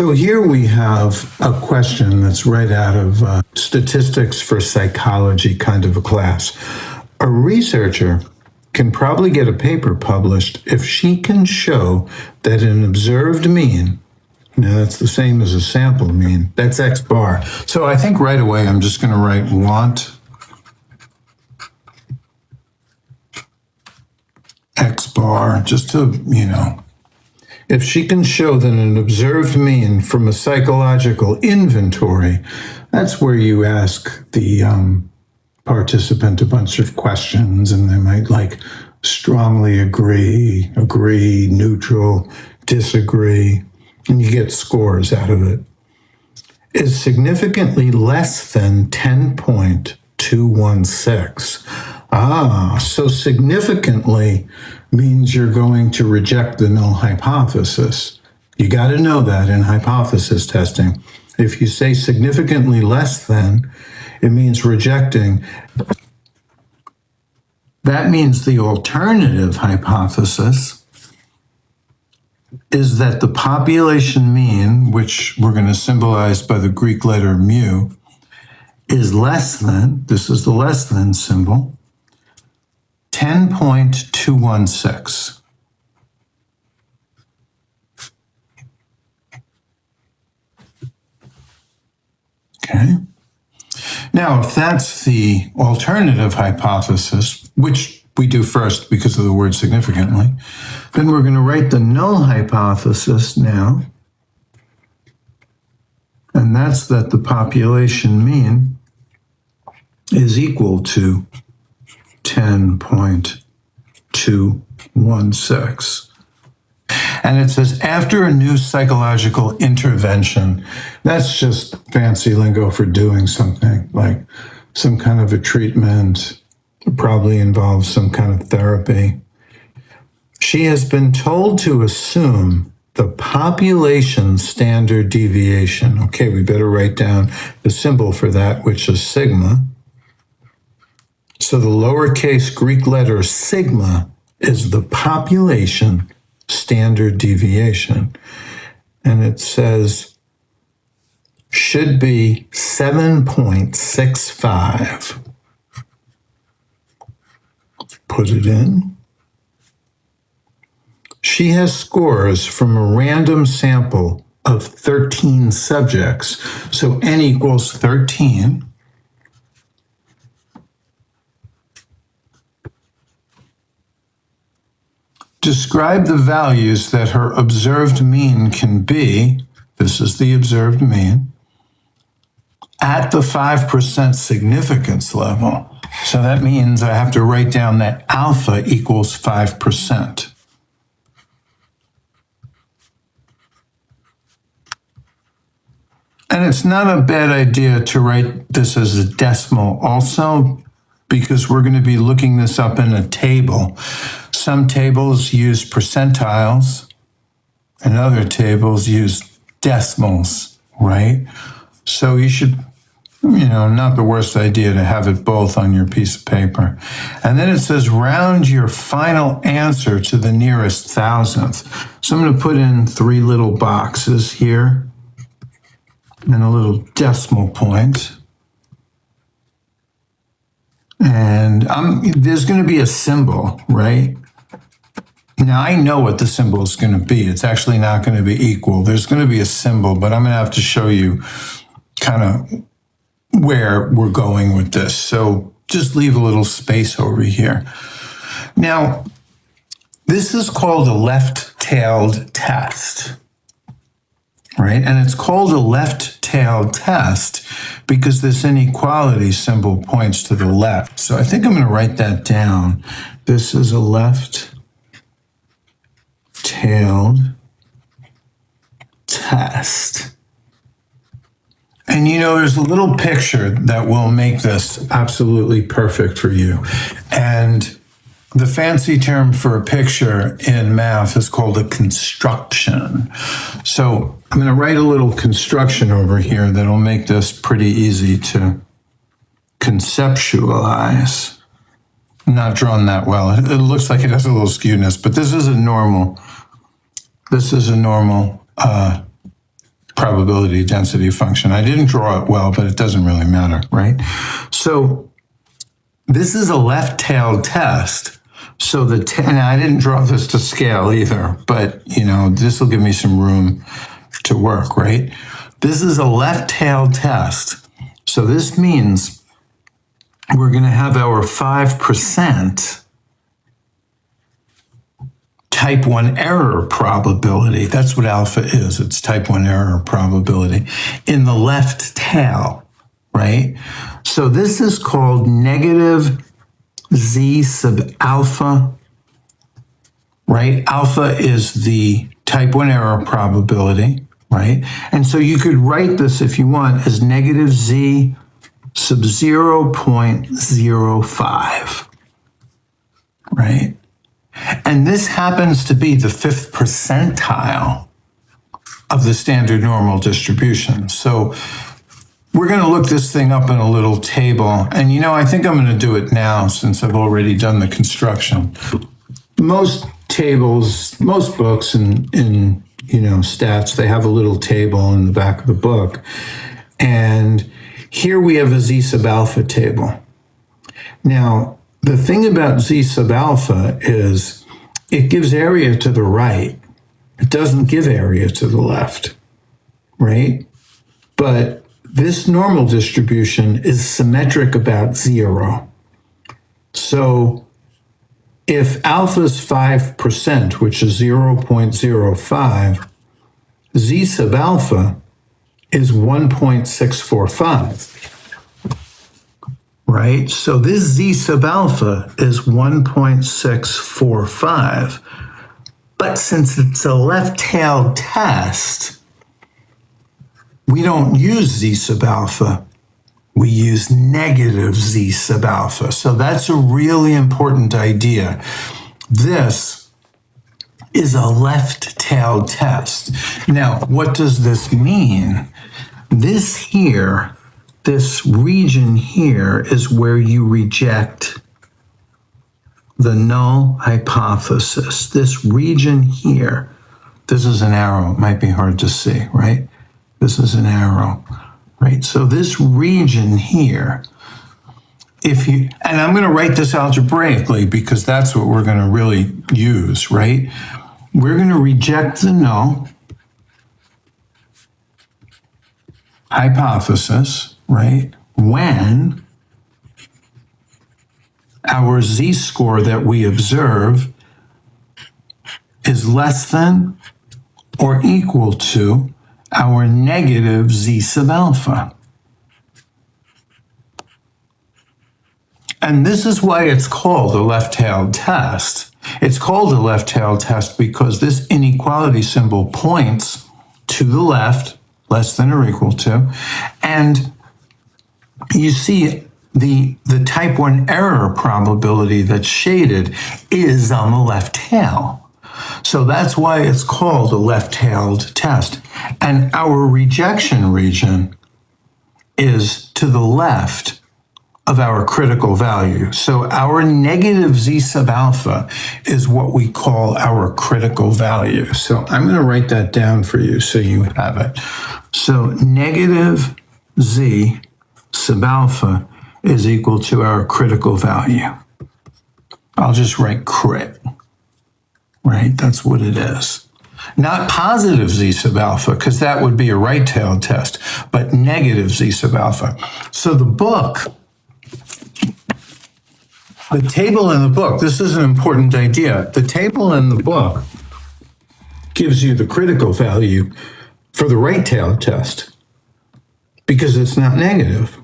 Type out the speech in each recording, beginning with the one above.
So here we have a question that's right out of statistics for psychology kind of a class. A researcher can probably get a paper published if she can show that an observed mean, now that's the same as a sample mean, that's X bar. So I think right away I'm just going to write want X bar, just to, if she can show that an observed mean from a psychological inventory, that's where you ask the participant a bunch of questions and they might strongly agree, neutral, disagree, and you get scores out of it, is significantly less than 10.216. So significantly means you're going to reject the null hypothesis. You got to know that in hypothesis testing. If you say significantly less than, it means rejecting. That means the alternative hypothesis is that the population mean, which we're going to symbolize by the Greek letter mu, is less than, this is the less than symbol, 10.216. Okay. Now, if that's the alternative hypothesis, which we do first because of the word significantly, then we're going to write the null hypothesis now. And that's that the population mean is equal to 10.216. And it says after a new psychological intervention, that's just fancy lingo for doing something, like some kind of a treatment, probably involves some kind of therapy. She has been told to assume the population standard deviation. Okay, we better write down the symbol for that, which is sigma. So the lowercase Greek letter sigma is the population standard deviation. And it says should be 7.65. Put it in. She has scores from a random sample of 13 subjects. So n equals 13. Describe the values that her observed mean can be, this is the observed mean, at the 5% significance level. So that means I have to write down that alpha equals 5%. And it's not a bad idea to write this as a decimal also, because we're going to be looking this up in a table. Some tables use percentiles and other tables use decimals, right? So you should, not the worst idea to have it both on your piece of paper. And then it says round your final answer to the nearest thousandth. So I'm going to put in 3 little boxes here and a little decimal point. And there's going to be a symbol, right? Now, I know what the symbol is going to be. It's actually not going to be equal. There's going to be a symbol, but I'm going to have to show you kind of where we're going with this. So just leave a little space over here. Now, this is called a left-tailed test, right? And it's called a left-tailed test because this inequality symbol points to the left. So I think I'm going to write that down. This is a left-tailed test. And there's a little picture that will make this absolutely perfect for you. And the fancy term for a picture in math is called a construction. So I'm going to write a little construction over here that'll make this pretty easy to conceptualize. Not drawn that well. It looks like it has a little skewness, but this is a normal probability density function. I didn't draw it well, but it doesn't really matter, right? So this is a left-tailed test. So and I didn't draw this to scale either, but this will give me some room to work, right? This is a left-tailed test. So this means we're going to have our 5% type 1 error probability. That's what alpha is. It's type 1 error probability in the left tail, right? So this is called negative Z sub alpha, right? Alpha is the type 1 error probability, right? And so you could write this, if you want, as negative Z sub 0.05, right? And this happens to be the 5th percentile of the standard normal distribution. So we're going to look this thing up in a little table. And I think I'm going to do it now since I've already done the construction. Most tables, most books in stats, they have a little table in the back of the book. And here we have a Z sub alpha table. Now, the thing about Z sub alpha is it gives area to the right. It doesn't give area to the left, right? But this normal distribution is symmetric about 0. So if alpha is 5%, which is 0.05, Z sub alpha is 1.645. Right? So this Z sub alpha is 1.645. But since it's a left-tailed test, we don't use Z sub alpha. We use negative Z sub alpha. So that's a really important idea. This is a left-tailed test. Now, what does this mean? This region here is where you reject the null hypothesis. This region here, this is an arrow. It might be hard to see, right? This is an arrow, right? So this region here, and I'm going to write this algebraically because that's what we're going to really use, right? We're going to reject the null hypothesis, right? When our z-score that we observe is less than or equal to our negative z sub alpha. And this is why it's called a left-tailed test. It's called a left-tailed test because this inequality symbol points to the left, less than or equal to, and you see the type 1 error probability that's shaded is on the left tail. So that's why it's called a left-tailed test. And our rejection region is to the left of our critical value. So our negative z sub alpha is what we call our critical value. So I'm going to write that down for you so you have it. So negative z sub alpha is equal to our critical value. I'll just write crit, right? That's what it is. Not positive z sub alpha, because that would be a right-tailed test, but negative z sub alpha. So the table in the book, this is an important idea. The table in the book gives you the critical value for the right-tailed test because it's not negative.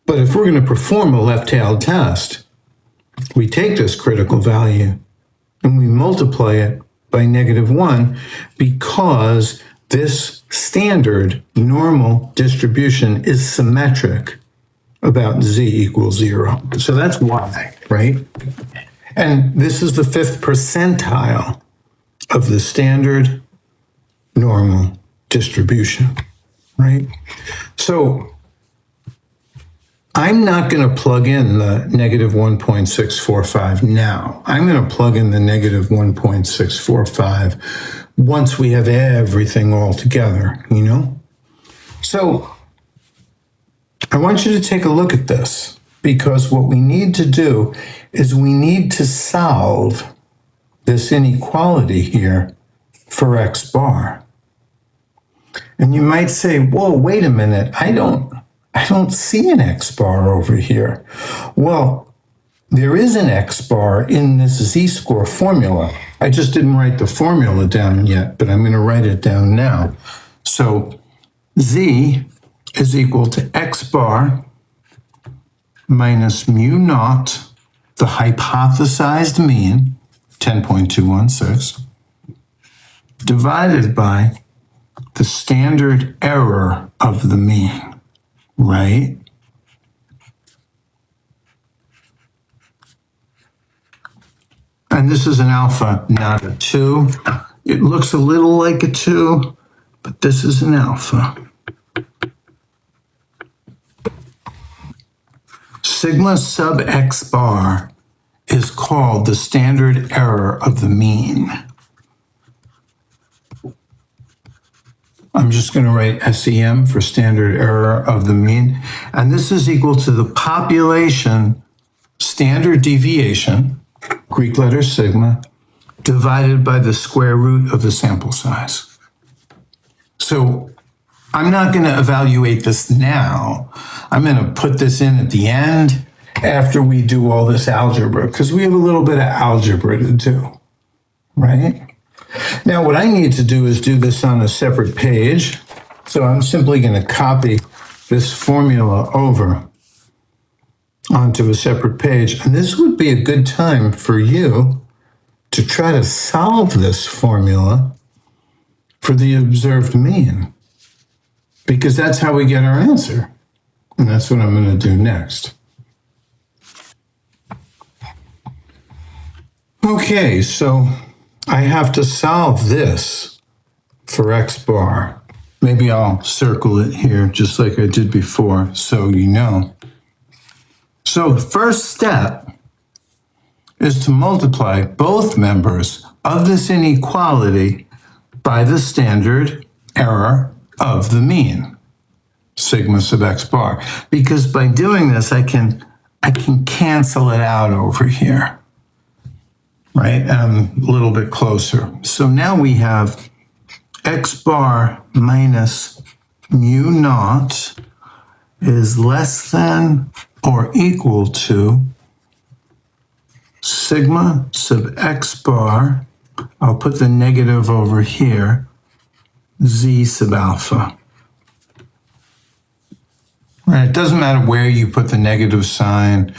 But if we're going to perform a left-tailed test, we take this critical value and we multiply it by -1 because this standard normal distribution is symmetric about z equals 0. So that's why, right? And this is the 5th percentile of the standard normal distribution, right? So I'm not going to plug in the -1.645 now. I'm going to plug in the -1.645 once we have everything all together, you know? So I want you to take a look at this, because what we need to do is we need to solve this inequality here for x bar. And you might say, whoa, wait a minute, I don't see an x bar over here. Well, there is an x bar in this z-score formula. I just didn't write the formula down yet, but I'm going to write it down now. So z is equal to x bar minus mu naught, the hypothesized mean, 10.216, divided by the standard error of the mean, right? And this is an alpha, not a 2. It looks a little like a 2, but this is an alpha. Sigma sub x bar is called the standard error of the mean. I'm just going to write SEM for standard error of the mean. And this is equal to the population standard deviation, Greek letter sigma, divided by the square root of the sample size. So I'm not going to evaluate this now. I'm going to put this in at the end after we do all this algebra, because we have a little bit of algebra to do, right? Now, what I need to do is do this on a separate page. So I'm simply going to copy this formula over onto a separate page. And this would be a good time for you to try to solve this formula for the observed mean, because that's how we get our answer. And that's what I'm going to do next. Okay, so I have to solve this for x bar. Maybe I'll circle it here just like I did before, so you know. So the first step is to multiply both members of this inequality by the standard error of the mean, sigma sub x bar. Because by doing this, I can cancel it out over here, right? And I'm a little bit closer. So now we have x bar minus mu naught is less than or equal to sigma sub x bar, I'll put the negative over here, z sub alpha. Right, it doesn't matter where you put the negative sign.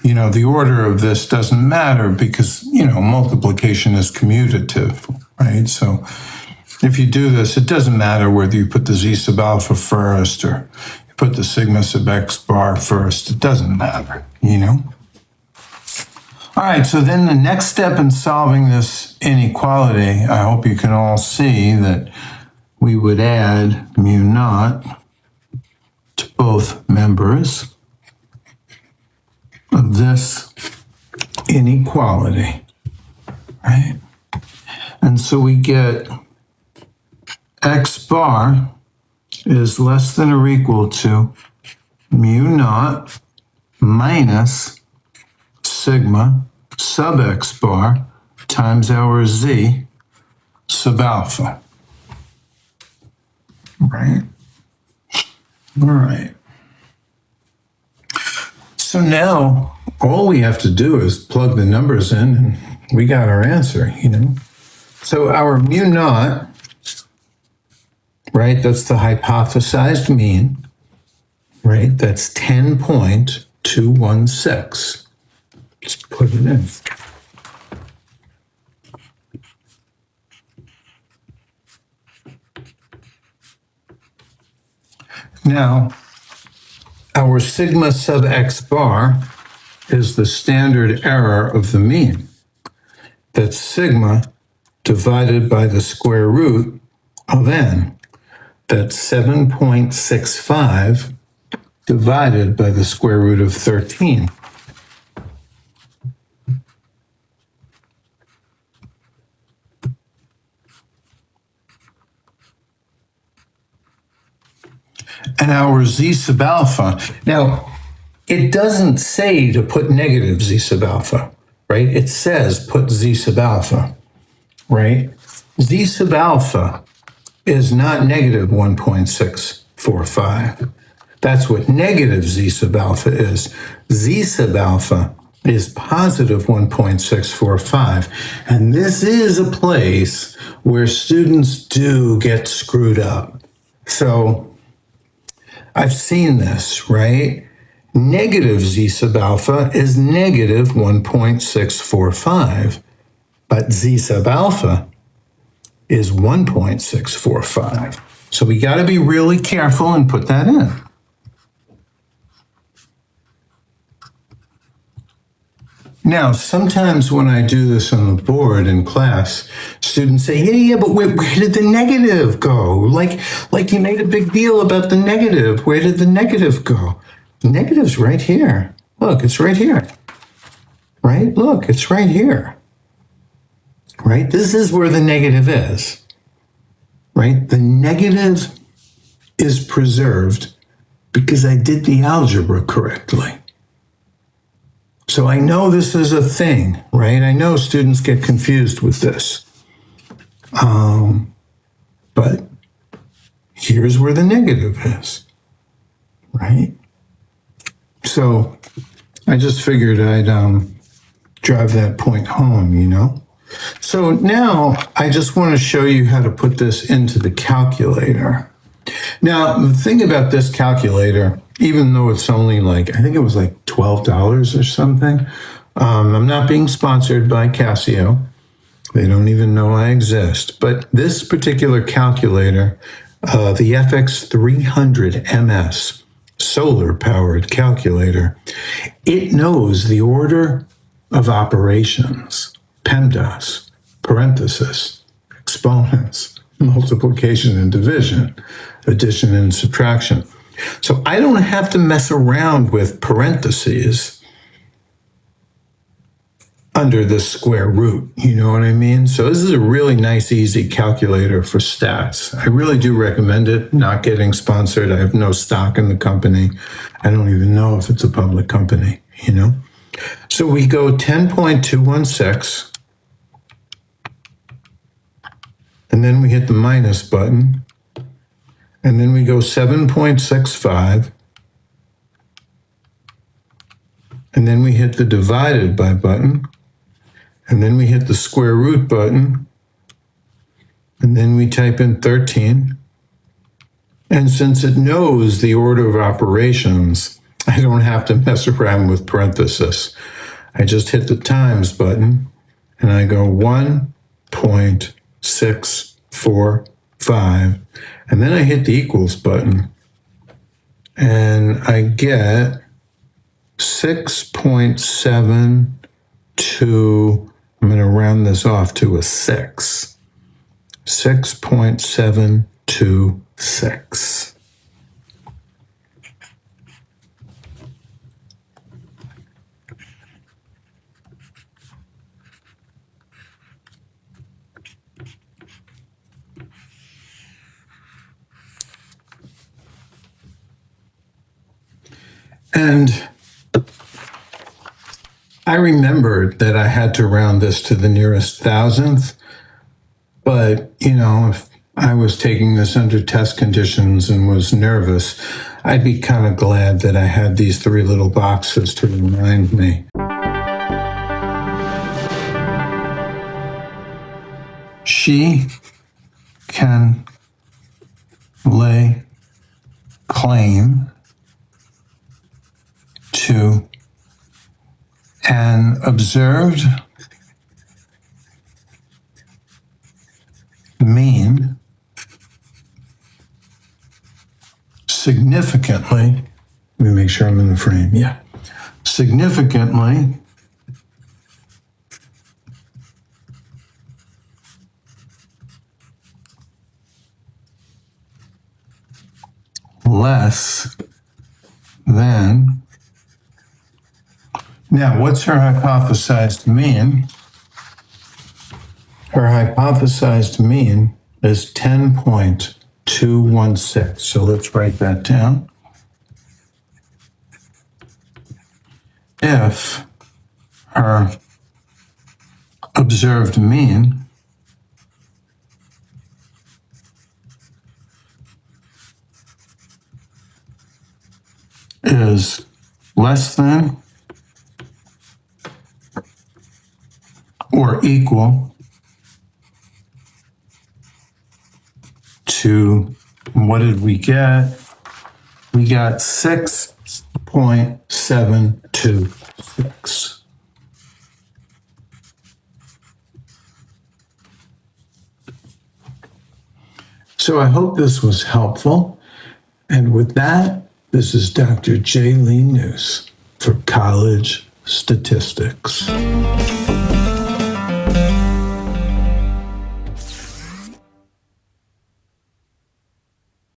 You know, the order of this doesn't matter because, you know, multiplication is commutative, right? So if you do this, it doesn't matter whether you put the z sub alpha first or you put the sigma sub x bar first. It doesn't matter, you know? All right, so then the next step in solving this inequality, I hope you can all see that we would add mu naught to both members of this inequality, right? And so we get x bar is less than or equal to mu naught minus sigma sub x bar times our z sub alpha, right? All right. So now all we have to do is plug the numbers in and we got our answer, you know? So our mu naught, right, that's the hypothesized mean, right? That's 10.216. Let's put it in. Now, our sigma sub x bar is the standard error of the mean. That's sigma divided by the square root of n. That's 7.65 divided by the square root of 13. And our z sub alpha, now, it doesn't say to put negative z sub alpha, right? It says put z sub alpha, right? Z sub alpha is not negative 1.645. That's what negative z sub alpha is. Z sub alpha is positive 1.645. And this is a place where students do get screwed up. So I've seen this, right? Negative z sub alpha is negative 1.645, but z sub alpha is 1.645. So we got to be really careful and put that in. Now, sometimes when I do this on the board in class, students say, yeah, but where did the negative go? Like you made a big deal about the negative. Where did the negative go? The negative's right here. Look, it's right here. Right? Look, it's right here. Right? This is where the negative is. Right? The negative is preserved because I did the algebra correctly. So I know this is a thing, right? I know students get confused with this. But here's where the negative is, right? So I just figured I'd drive that point home, you know? So now I just want to show you how to put this into the calculator. Now, the thing about this calculator, even though it's only I think it was like $12 or something. I'm not being sponsored by Casio. They don't even know I exist. But this particular calculator, the FX300 MS, solar-powered calculator, it knows the order of operations, PEMDAS, parenthesis, exponents, multiplication and division, addition and subtraction. So I don't have to mess around with parentheses under the square root, you know what I mean? So this is a really nice, easy calculator for stats. I really do recommend it, not getting sponsored. I have no stock in the company. I don't even know if it's a public company, you know? So we go 10.216, and then we hit the minus button, and then we go 7.65, and then we hit the divided by button, and then we hit the square root button, and then we type in 13. And since it knows the order of operations, I don't have to mess around with parentheses. I just hit the times button, and I go 1.645, and then I hit the equals button, and I get 6.72, I'm going to round this off to a 6. 6.726. And I remembered that I had to round this to the nearest thousandth, but, you know, if I was taking this under test conditions and was nervous, I'd be kind of glad that I had these 3 little boxes to remind me. She can lay claim to an observed mean significantly, let me make sure I'm in the frame, yeah, significantly less than. Now, what's her hypothesized mean? Her hypothesized mean is 10.2 216. So let's write that down. If her observed mean is less than or equal to, what did we get? We got 6.726. So I hope this was helpful. And with that, this is Dr. J. Lee Noose for College Statistics.